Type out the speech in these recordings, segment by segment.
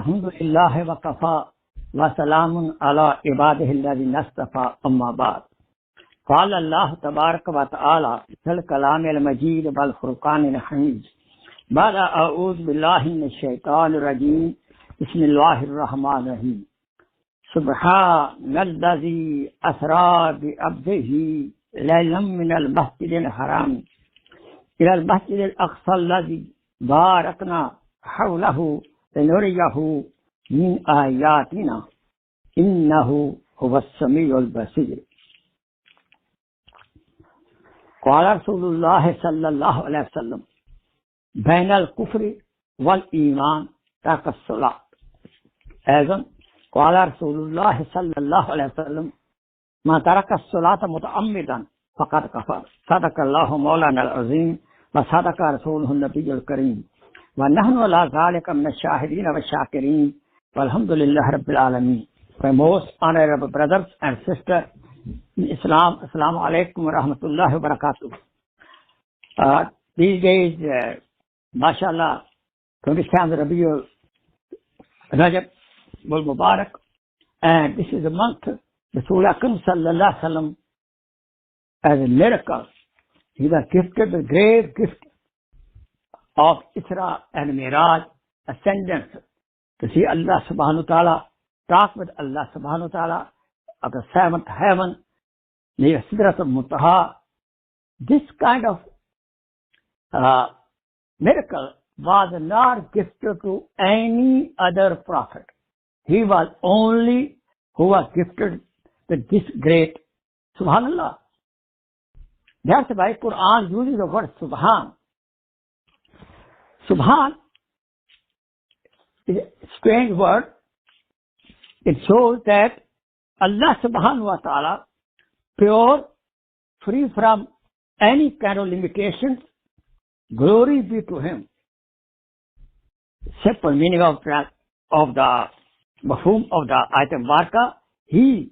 Alhamdulillah wa kafa wa salamun ala ibadihi alladhina istafa amma ba'd. قال الله تبارك وتعالى في الكلام المجيد والفرقان الحميد بعد أعوذ بالله من الشيطان الرجيم بسم الله الرحمن الرحيم سبحان الذي أسرى بعبده ليلا من المسجد الحرام إلى المسجد الأقصى الذي باركنا حوله لنريه من آياتنا إنه هو السميع البصير. قال رسول الله صلى الله عليه وسلم بين الكفر والإيمان ترك الصلاة. أيضا قال رسول الله صلى الله عليه وسلم ما ترك الصلاة متعمدا فقد كفر. صدق الله مولانا العظيم وصدق رسوله النبي الكريم ونحن على ذلك من الشاهدين والشاكرين والحمد لله رب العالمين. My most honorable brothers and sisters in Islam, Assalamu alaikum wa rahmatullahi wa barakatuh. These days, mashallah, 27th Rabiul Rajab wal Mubarak, and this is a month Rasul Akram sallallahu alaihi wasallam as a miracle. He was gifted the great gift of Isra and MERAJ ascendance to see Allah subhanahu wa ta'ala, talk with Allah subhanahu wa ta'ala of the seventh heaven, near Sidratul Muntaha. This kind of miracle was not gifted to any other prophet. He was only who was gifted with this great Subhanallah. That's why Quran uses the word Subhan. Subhan is a strange word. It shows that Allah subhanahu wa ta'ala, pure, free from any kind of limitations, glory be to Him. Simple meaning of the mafhum of the item barka, He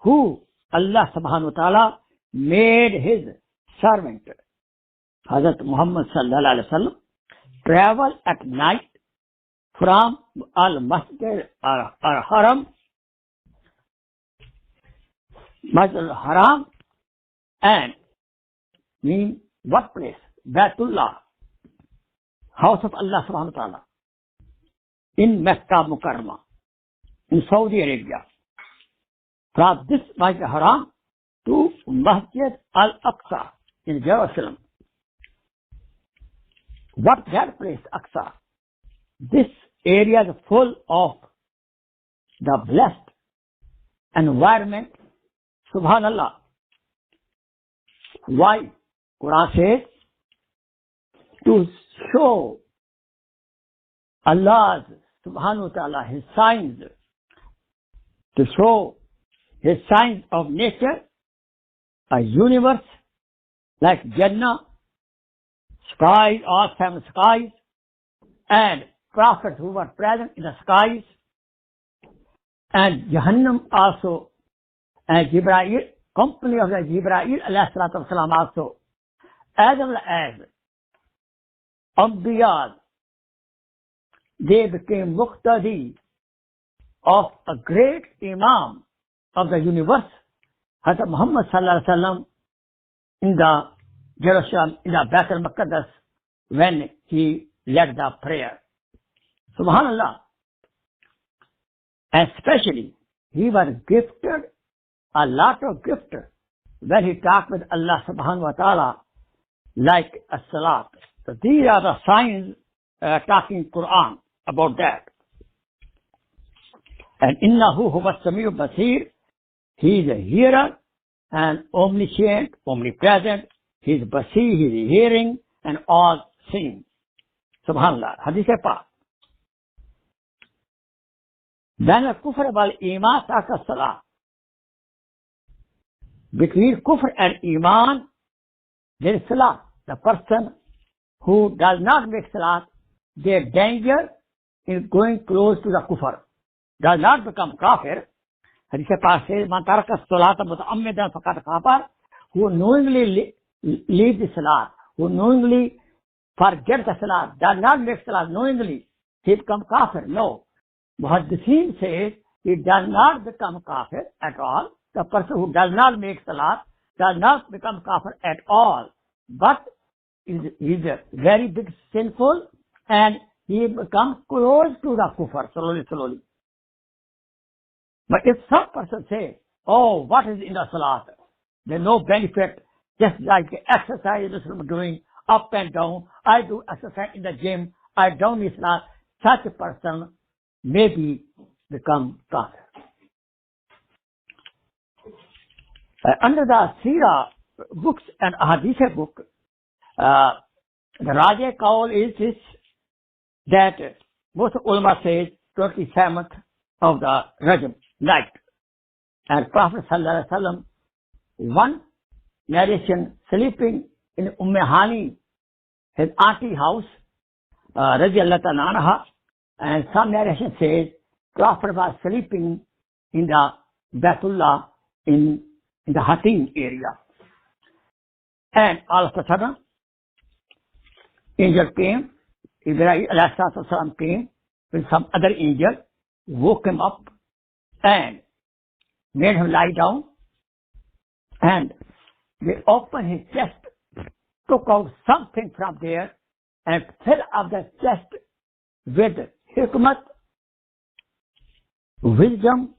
who Allah subhanahu wa ta'ala made His servant, Hazrat Muhammad sallallahu alaihi wasallam, travel at night from al-Masjid al-Haram, Masjid al-Haram, and mean what place? Baitullah, house of Allah subhanahu wa ta'ala, in Mecca Mukarramah, in Saudi Arabia. From this Masjid al-Haram to Masjid al-Aqsa in Jerusalem. What that place, Aqsa? This area is full of the blessed environment. Subhanallah. Why? Quran says to show Allah's subhanahu wa ta'ala His signs, to show His signs of nature, a universe like Jannah, skies, all seven skies, and prophets who were present in the skies, and Jahannam also, and Jibreel, company of the Jibreel alayhi salatu wasalam also, as well as Anbiya. They became muqtadi of a great Imam of the universe, Hazrat Muhammad sallallahu alaihi wasallam, in the Jerusalem, in the Beit al-Maqdis, when he led the prayer. Subhanallah. Especially, he was gifted a lot of gift when he talked with Allah subhanahu wa ta'ala, like a salat. So these are the signs talking Quran about that. And innahu huwa as-sami'u basir. He is a hearer and omniscient, omnipresent. He is basir, he is hearing and all seeing. Subhanallah. Hadith Pak. Then al-kufr wal-iman taka salah. Between kufr and iman, there is salah. The person who does not make salah, their danger in going close to the kufr. Does not become kafir. Hadith Pak says, man taraka salata muta'ammidan faqad kafar. Who knowingly leave the salah, who knowingly forget the salah, does not make salah knowingly, he become kafir. No. Muhaddithin says he does not become kafir at all. The person who does not make salat does not become kafir at all, but is very big sinful, and he becomes close to the kufr slowly. But if some person say, oh, what is in the salat? There's no benefit, just like exercise Muslim doing up and down. I do exercise in the gym, I don't need salat. Such a person maybe become kafir. Under the Sira books and Hadith book, the Rajah Kaul is this, that most ulama says 27th of the Rajab night. And Prophet Sallallahu Alaihi Wasallam, one narration, sleeping in Hani, his auntie house, Radiallahu anha, and some narration says Prophet was sleeping in the Baitullah in the Hatim area. And all of a sudden, angel came, Ibrahim alayhi salam came with some other angel, woke him up and made him lie down, and they opened his chest, took out something from there and filled up the chest with hikmat, wisdom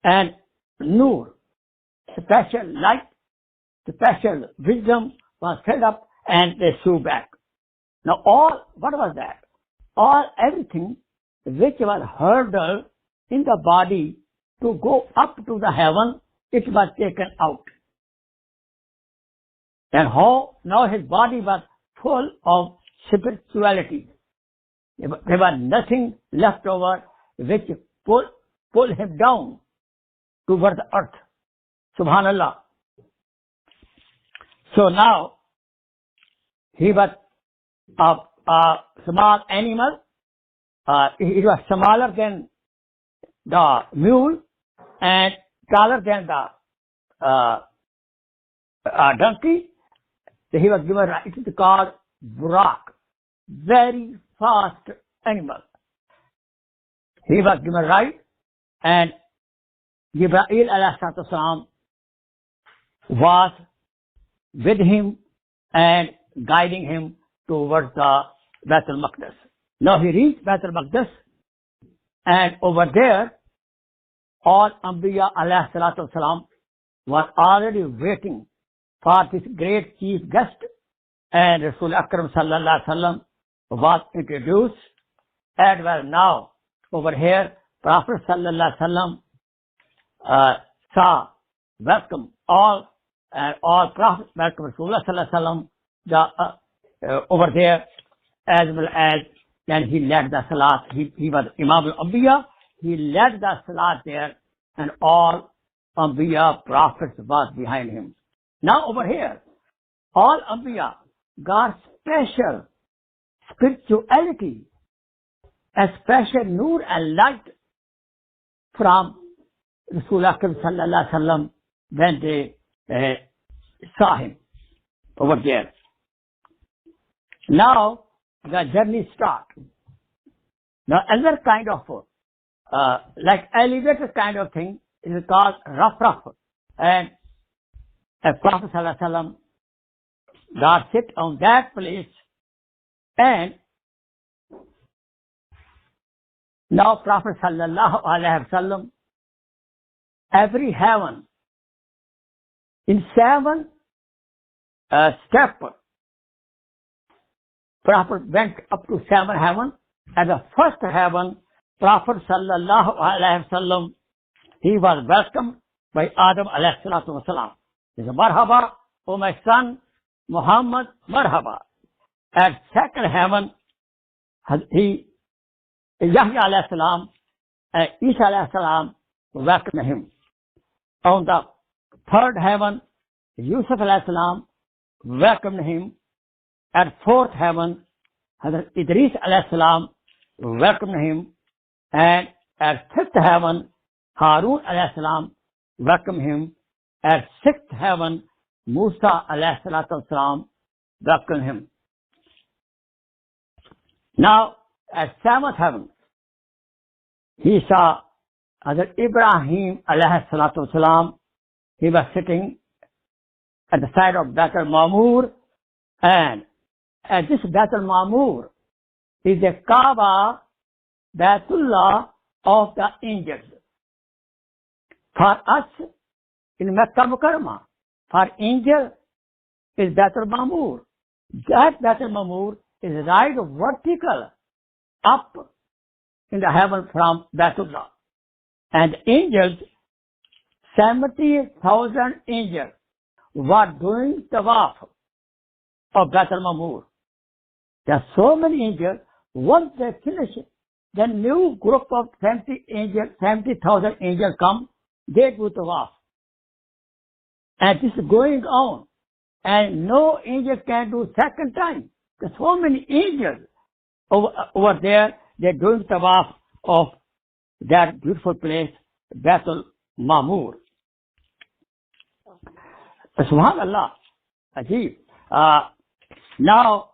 and nur, special light, special wisdom was filled up, and they threw back. Now what was that? Everything which was hurdled in the body to go up to the heaven, it was taken out. And how now his body was full of spirituality. There was nothing left over which pull him down towards the earth. Subhanallah. So now he was a small animal. He was smaller than the mule and taller than the donkey. He was given, it is called Burak, very fast animal. He was given right, and Jibreel alayhi salam was with him and guiding him towards the Baitul Maqdis. Now he reached Baitul Maqdis, and over there, all Anbiya alayhi salatu wasalam were already waiting for this great chief guest, and Rasul Akram sallallahu alaihi wasallam was introduced. And well, now over here, Prophet sallallahu alaihi wasallam saw, welcome all prophets, welcome Rasulullah sallallahu alaihi wasallam over there, as well as then he led the salat. He was Imam al-Anbiya. He led the salat there, and all Anbiya prophets was behind him. Now over here, all Anbiya got special spirituality, a special nur and light from Rasulullah sallallahu alaihi wasallam when they saw him over there. Now the journey starts. Now another kind of like elevator kind of thing is called rough, and Prophet sallallahu alaihi wasallam got sit on that place, and now Prophet sallallahu alaihi wasallam, every heaven in 7 steps, Prophet went up to 7 heaven. At the first heaven, Prophet sallallahu alaihi wasallam, he was welcomed by Adam alayhi salatu wasalam. He said, Marhaba, O my son Muhammad, Marhaba. At second heaven, Yahya alayhi salam and Isa alayhi salam welcomed him. On the third heaven, Yusuf alayhi salam welcomed him. At fourth heaven, Hazrat Idris alayhi salam welcomed him. And at fifth heaven, Harun alayhi salam welcomed him. At sixth heaven, Musa alayhi salatu wasalam welcomed him. Now, at seventh heaven, he saw Hazrat Ibrahim alayhi salatu wasalam. He was sitting at the side of Bait al-Ma'mur, and at this Bait al-Ma'mur is a Kaaba, Baitullah of the angels. For us, in Mecca Mukarramah, for angel is Bait al-Ma'mur. That Bait al-Ma'mur is right vertical up in the heaven from Baitullah. And angels, 70,000 angels were doing tawaf of Bait al-Ma'mur. There are so many angels. Once they finish, the new group of 70,000 angels come, they do tawaf. And this is going on. And no angel can do second time. There's so many angels over there. They're doing tawaf of that beautiful place, Bait al-Ma'mur. Subhanallah. Ajib. Now,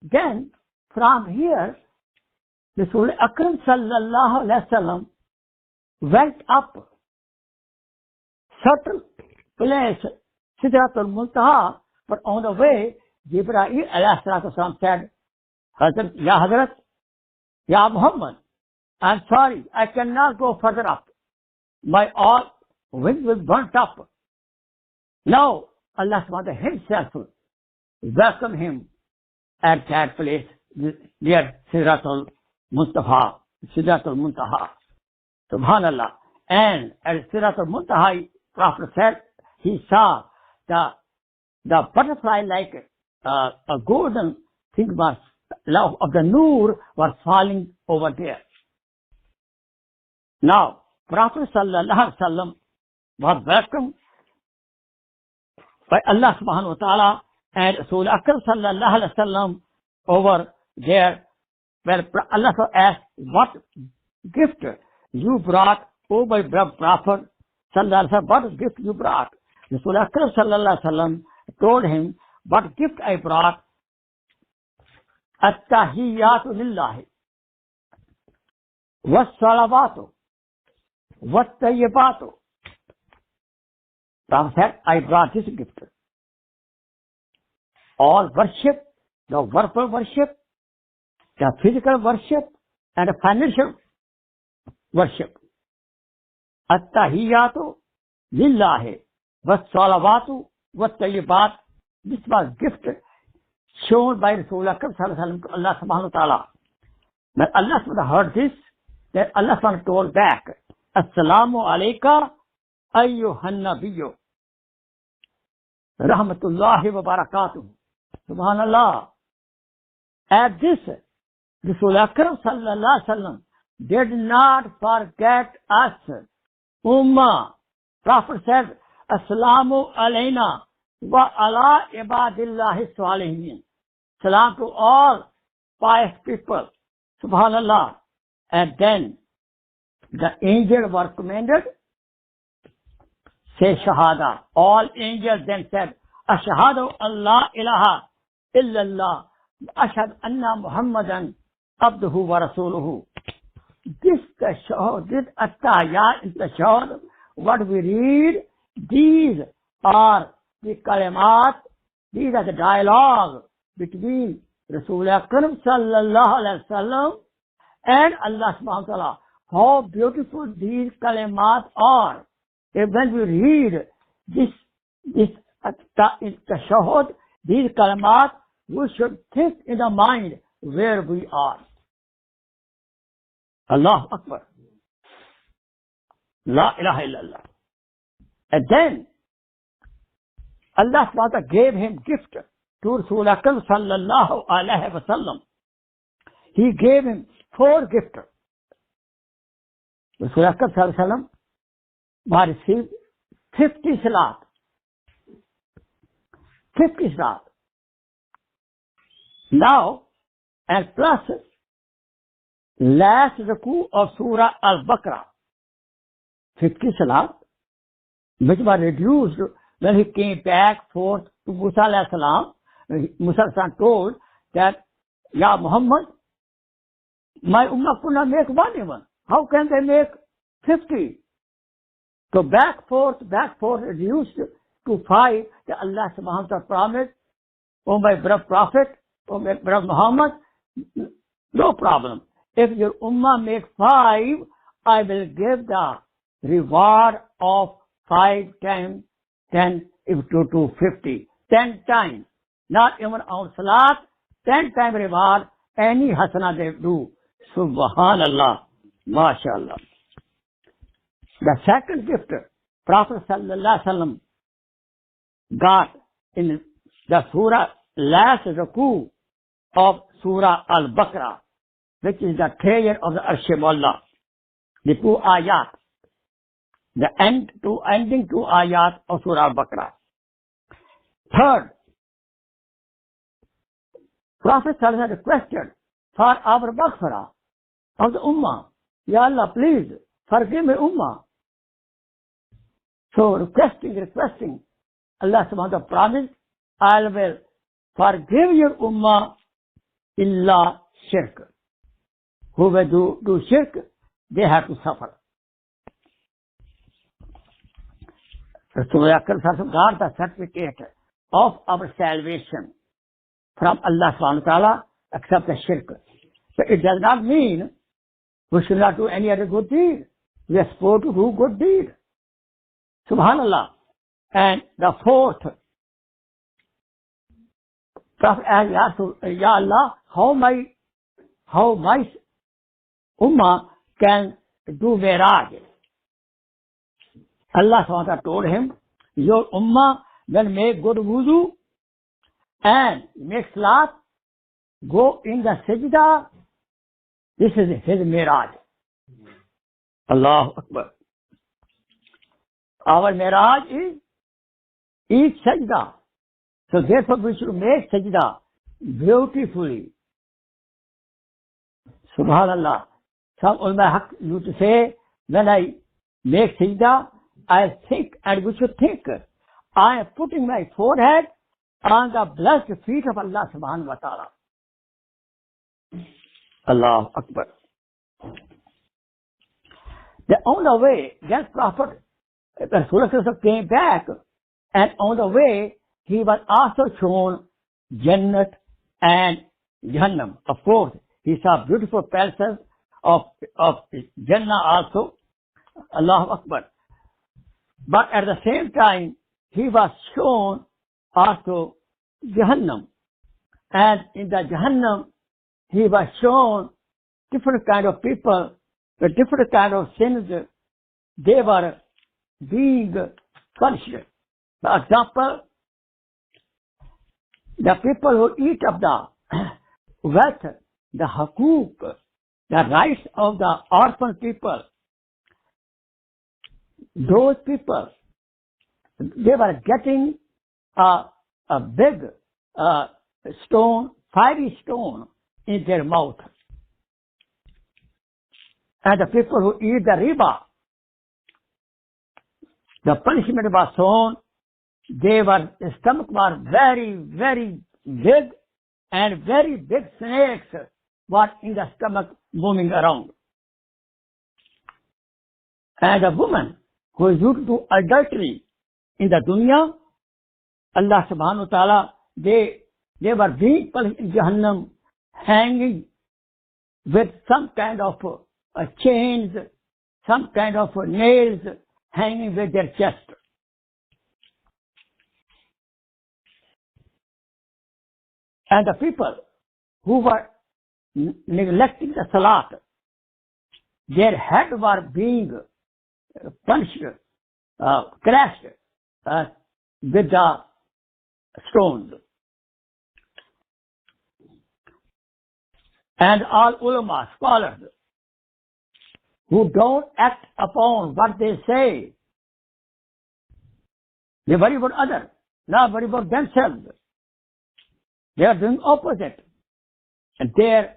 then, from here, Rasul Akram sallallahu alayhi wa sallam went up certain place, Sidratul Muntaha, but on the way, Jibreel alayhi salatu wasalam said, Hazrat, Ya Muhammad, I'm sorry, I cannot go further up. My all wings will burnt up. Now, Allah subhanahu wa ta'ala himself welcome him at that place near Sidratul Muntaha. Subhanallah. And at Sidratul Muntaha, Prophet said, he saw the butterfly like a golden thing was of the nur was falling over there. Now, Prophet sallallahu alaihi wasallam was welcomed by Allah subhanahu wa ta'ala, and Rasul Akram sallallahu alaihi wasallam over there, where Allah asked, what gift you brought, O my brother Prophet sallallahu alaihi wasallam, what gift you brought? Rasul Akram sallallahu alaihi wasallam told him, what gift I brought? At-tahiyyatu lillahi was-salawatu wat-tayyibatu. Prophet said, I brought this gift. All worship, the verbal worship, the physical worship, and the financial worship. At-tahiyyatu lillahi was-salawatu wat-tayyibat. This was gift shown by Rasulullah sallallahu alaihi wasallam to Allah subhanahu wa ta'ala. When Allah subhanahu wa ta'ala heard this, then Allah subhanahu wa ta'ala told back, Assalamu alayka ayyuhan nabiyyu rahmatullahi wa barakatuh. Subhanallah. At this, Rasulullah sallallahu alaihi wasallam did not forget us. Ummah. Prophet said, Assalamu alayna wa ala ibadillahi salihin. Salam to all pious people. Subhanallah. And then the angels were commanded, say shahada. All angels then said, Ashhadu Allah ilaha illallah ashhadu anna Muhammadan abduhu wa rasuluhu. This tashahhud, this attahiyat in tashahhud, what we read, these are the kalimat, these are the dialogue between Rasulullah sallallahu alaihi wasallam and Allah subhanahu wa ta'ala. How beautiful these kalimat are. When we read this tashahhud, these kalimat, we should think in the mind where we are. Allahu Akbar. La ilaha illallah. And then Allah subhanahu wa ta'ala gave him gift to Rasulullah sallallahu alaihi wasallam. He gave him 4 gifts. Rasulullah sallallahu alaihi wasallam received 50 salat. 50 salat. Now, and plus last ruku of Surah Al-Baqarah, 50 salat, which was reduced when he came back forth to Musa alayhi salam. Musa alayhi salam told that, Ya Muhammad, my ummah could not make one even. How can they make 50? So back forth, reduced to 5. That Allah subhanahu wa ta'ala promised, oh my brother Prophet, oh my brother Muhammad, no problem. If your ummah makes 5, I will give the reward of 5 times 10 to 50. 10 times. Not even on salat, 10 times reward, any hasana they do. Subhanallah. MashaAllah. The second gift, Prophet sallallahu alaihi wasallam got in the surah, last ruku of Surah Al-Baqarah, which is the treasure of the Arsh of Allah. The 2 ayat, the ending 2 ayat of Surah Al-Baqarah. Third, Prophet sallallahu alaihi wasallam requested for our maghfirah of the ummah. Ya Allah, please forgive me ummah. So requesting, Allah subhanahu wa ta'ala promised, I will forgive your ummah illa shirk. Who will do shirk, they have to suffer. Rasulullah got the certificate of our salvation from Allah subhanahu wa ta'ala except the shirk. But it does not mean we should not do any other good deed. We are supposed to do good deed. Subhanallah. And the fourth, Prophet asked, Ya Allah, how my ummah can do MERAJ? Allah subhanahu wa ta'ala told him, your ummah will make good wuzu and make salat, go in the sajda. This is his MERAJ. Allahu Akbar. Our MERAJ is each sajda. So therefore we should make sajda beautifully. Subhanallah. Some ulama used to say, when I make sajda, I think, and we should think, I am putting my forehead on the blessed feet of Allah subhanahu wa ta'ala. Allahu Akbar. The on the way, then Prophet Rasulullah came back, and on the way, he was also shown Jannat and Jahannam. Of course, he saw beautiful palaces of Jannah also. Allahu Akbar. But at the same time, he was shown also Jahannam. And in the Jahannam, he was shown different kind of people with different kind of sins. They were being punished. For example, the people who eat of the wealth, the hukuk, the rights of the orphan people, those people, they were getting a big stone, fiery stone in their mouth. And the people who eat the riba, the punishment was shown. Their stomach was very, very big, and very big snakes were in the stomach moving around. And a woman who is used to adultery in the dunya, Allah subhanahu wa ta'ala, they were being punished in Jahannam, hanging with some kind of chains, some kind of nails hanging with their chest. And the people who were neglecting the salat, their head were being punished, crushed with the stones. And all ulama, scholars, who don't act upon what they say, they worry about others, not worry about themselves. They are doing opposite. And their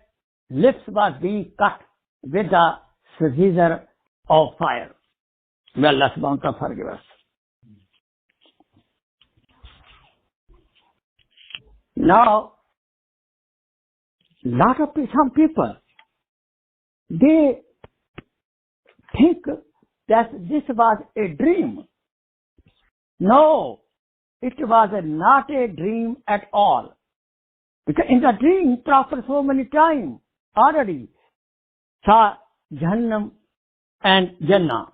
lips was being cut with the scissors of fire. May Allah subhanahu wa ta'ala forgive us. Now, some people, they think that this was a dream. No, it was not a dream at all. Because in the dream, Prophet so many times already saw Jahannam and Jannah.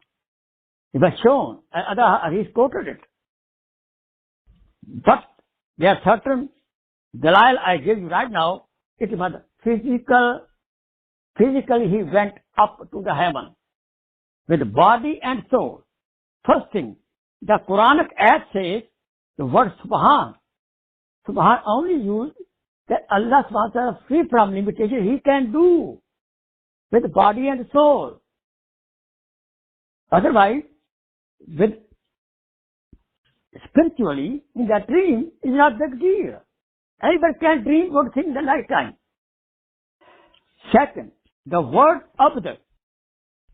It was shown. Other Hadith quoted it. But there are certain dalail I give you right now. It was physical. Physically, he went up to the heaven with body and soul. First thing, the Quranic ayat says the word Subhan. Subhan only used that Allah subhanahu wa ta'ala free from limitation. He can do with body and soul. Otherwise, with spiritually, in the dream is not big deal. Anybody can dream good thing in the night time. Second, the word abd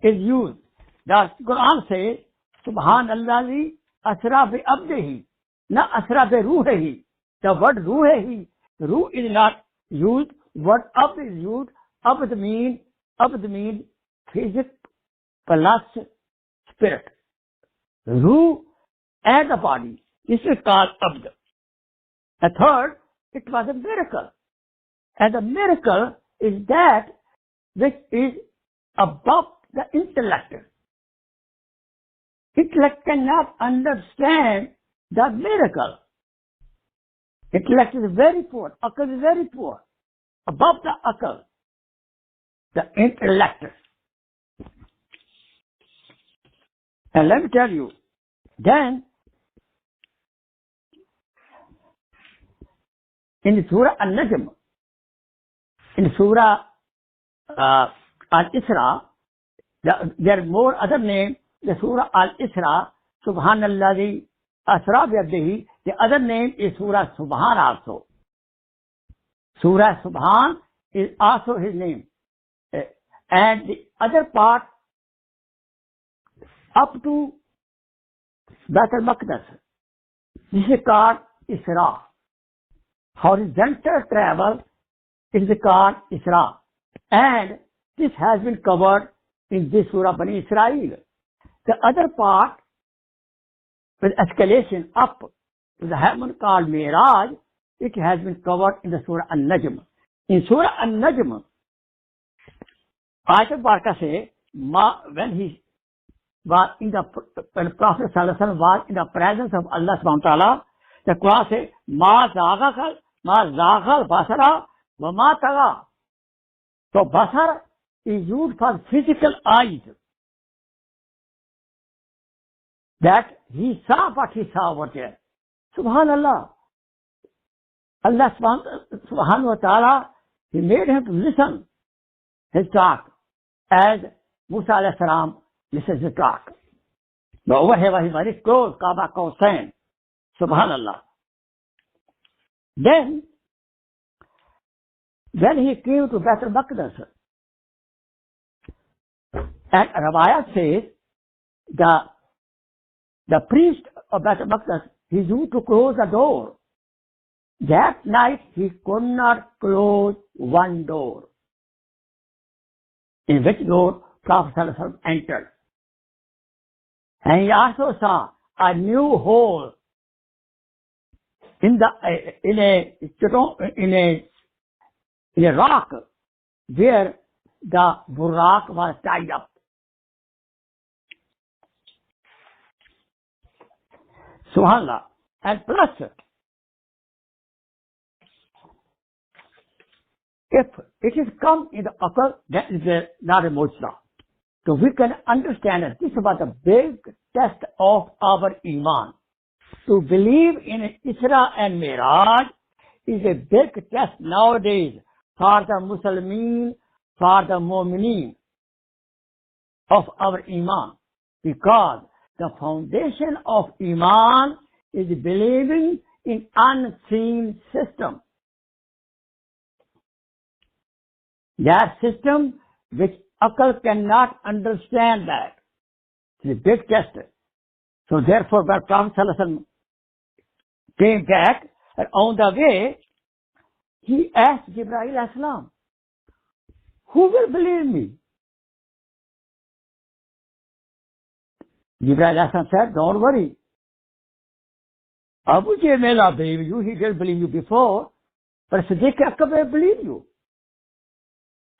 is used. The Quran says, Subhanallahi asra bi abdihi, na asra bi ruhihi. The word ruhihi, ruh is not used. Word abd is used. Abd means physics plus spirit. Ruh and the body. This is called abd. The third, it was a miracle. And the miracle is that which is above the intellect. Intellect cannot understand the miracle. Intellect is very poor. Akal is very poor. Above the akal, the intellect. And let me tell you, then in Surah Al-Najm, in Surah Al-Isra, there are more other names. The Surah Al-Isra, Subhanallah, Asra bi. The other name is Surah Subhan also. Surah Subhan is also his name. And the other part, up to Bait al-Maqdis, this is called Isra. Horizontal travel is called Isra. And this has been covered in this Surah Bani Israel. The other part, with escalation up to the heaven called MERAJ, it has been covered in the Surah Al-Najm. In Surah Al-Najm, Ayat al-Baraka say, when Prophet Sallallahu Alaihi Wasallam was in the presence of Allah Subhanahu wa Ta'ala, the Quran says, Ma zaghal basara wa ma taga. So basar is used for physical eyes. That he saw what he saw over there. Subhanallah. Allah subhanahu wa ta'ala, he made him to listen his talk as Musa alayhi salam listens to talk. But over here he was very close, Kaaba Qawsain. Subhanallah. Then, when he came to Bait al-Maqdis, and Rawayat says, the priest of Bait al-Maqdis, he used to close the door. That night, he could not close one door. In which door Prophet Sallallahu Alaihi Wasallam entered. And he also saw a new hole in a rock where the buraq was tied up. Subhanallah. And plus, if it is come in the upper, that is not a mujza. So we can understand that this was a big test of our iman. To believe in Isra and Miraj is a big test nowadays for the Muslimin, for the Mu'mineen of our iman. Because the foundation of iman is believing in unseen system. That system which Akal cannot understand that. It's a big test. So therefore, when Prophet Sallallahu Alaihi Wasallam came back, and on the way, he asked Jibreel alayhi salam, who will believe me? Jibreel said, don't worry. Abu Jahl may not believe you, he didn't believe you before, but Siddiq Akbar may believe you.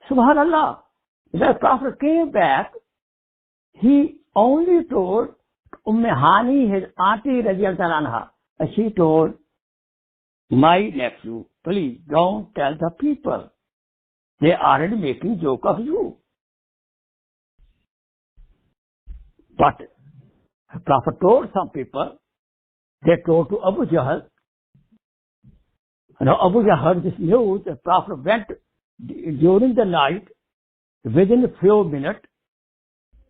Subhanallah. When the Prophet came back, he only told Hani, his auntie, radiallahu anha, and she told my nephew, please don't tell the people. They are already making joke of you. But the Prophet told some people, they told to Abu Jahl. Now Abu Jahl heard this news. The Prophet went during the night, within a few minutes,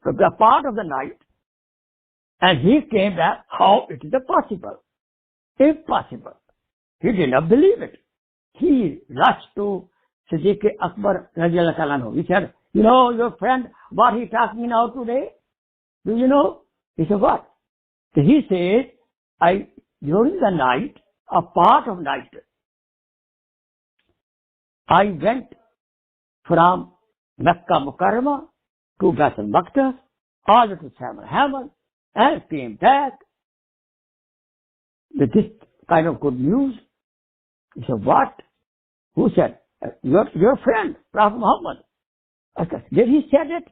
to the part of the night, and he came back. How it is possible? Impossible. He did not believe it. He rushed to Siddiq Akbar radiallahu anhu. He said, you know, your friend, what he talking now today? Do you know? He said, what? So he says, during the night, a part of night, I went from Mecca Mukarramah to Baitul Maqdis, all the way to Hamal, and came back with this kind of good news. He said, what? Who said? Your friend, Prophet Muhammad. I said, did he say it?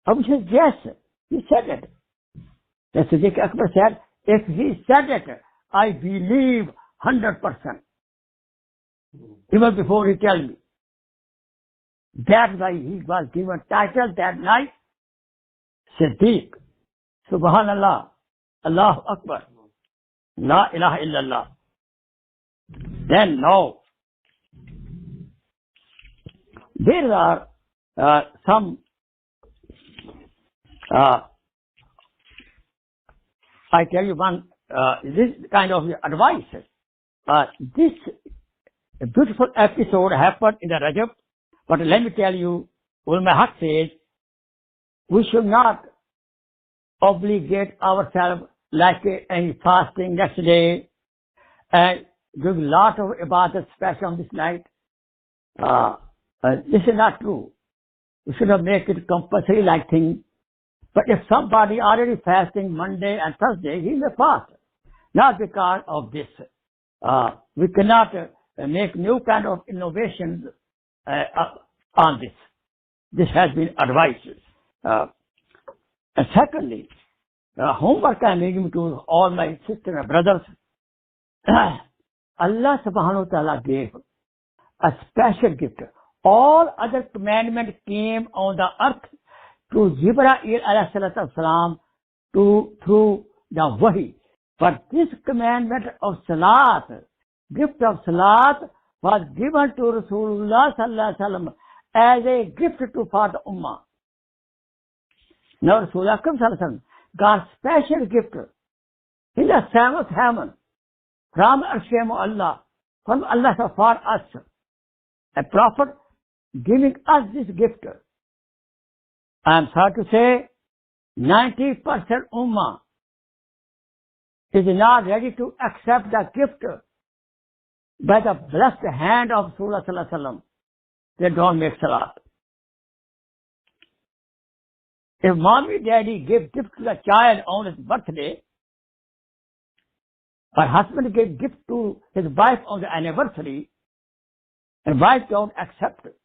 Abu said, yes, he said it. Then Siddiq Akbar said, if he said it, I believe 100%. Even before he tell me. That's why he was given title that night, Siddiq. Subhanallah, Allahu Akbar, La ilaha illallah. Then now, there are some, I tell you one, this kind of advice. This beautiful episode happened in the Rajab, but let me tell you, Ulama Haq says, we should not obligate ourselves like any fasting next day and do a lot of ibadat, especially on this night. This is not true. We should not make it compulsory like thing. But if somebody already fasting Monday and Thursday, he may fast. Not because of this. We cannot make new kind of innovations on this. This has been advised. And secondly, homework I am making to all my sisters and brothers. Allah subhanahu wa ta'ala gave a special gift. All other commandments came on the earth to Jibreel alayhi salatu wasalam through the Wahi. But this commandment of Salat, gift of Salat, was given to Rasulullah sallallahu alaihi wasallam as a gift for the Ummah. Now Rasulullah sallallahu alaihi wasallam got special gift in the seventh heaven from Arshem Allah, from Allah for us. A prophet giving us this gift. I am sorry to say, 90% Ummah is not ready to accept the gift by the blessed hand of Rasulullah sallallahu alaihi wasallam. They don't make salat. If mommy, daddy give gift to the child on his birthday, or husband gave gift to his wife on the anniversary, and wife don't accept it,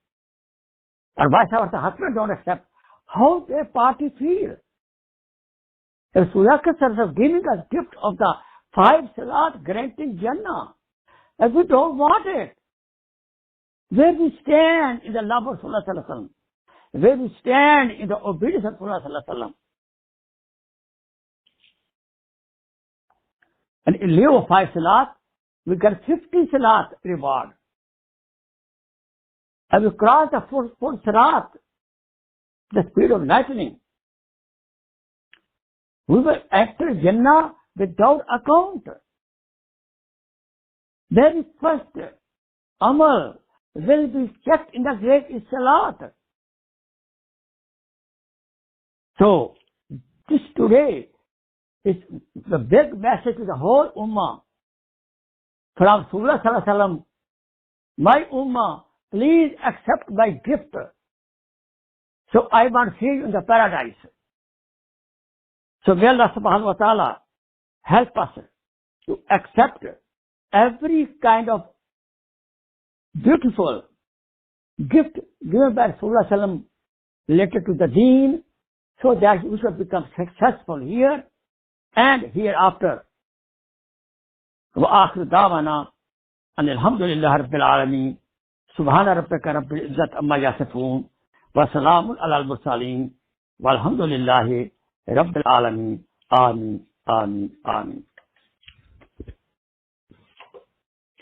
or vice versa, husband don't accept, how their party feel? If Rasulullah is giving us gift of the 5 salat granting Jannah, and we don't want it, where we stand in the love of Rasulullah, where we stand in the obedience of Rasulullah. And in lieu of 5 salat, we get 50 salat reward. And we cross the 4 salat, the speed of lightning. We will enter Jannah without account. Very first amal will be checked in the grave is salat. So, this today is the big message to the whole ummah. From Rasulullah sallallahu alaihi wasallam, my ummah, please accept my gift. So I want to see you in the paradise. So may Allah subhanahu wa ta'ala help us to accept every kind of beautiful gift given by Rasulullah sallallahu alaihi wasallam related to the deen, so that we should become successful here and hereafter. وآخر دعوانا أن الحمد لله رب العالمين سبحان ربك رب العزة عما يصفون وسلام على المرسلين والحمد لله رب العالمين. آمين آمين آمين.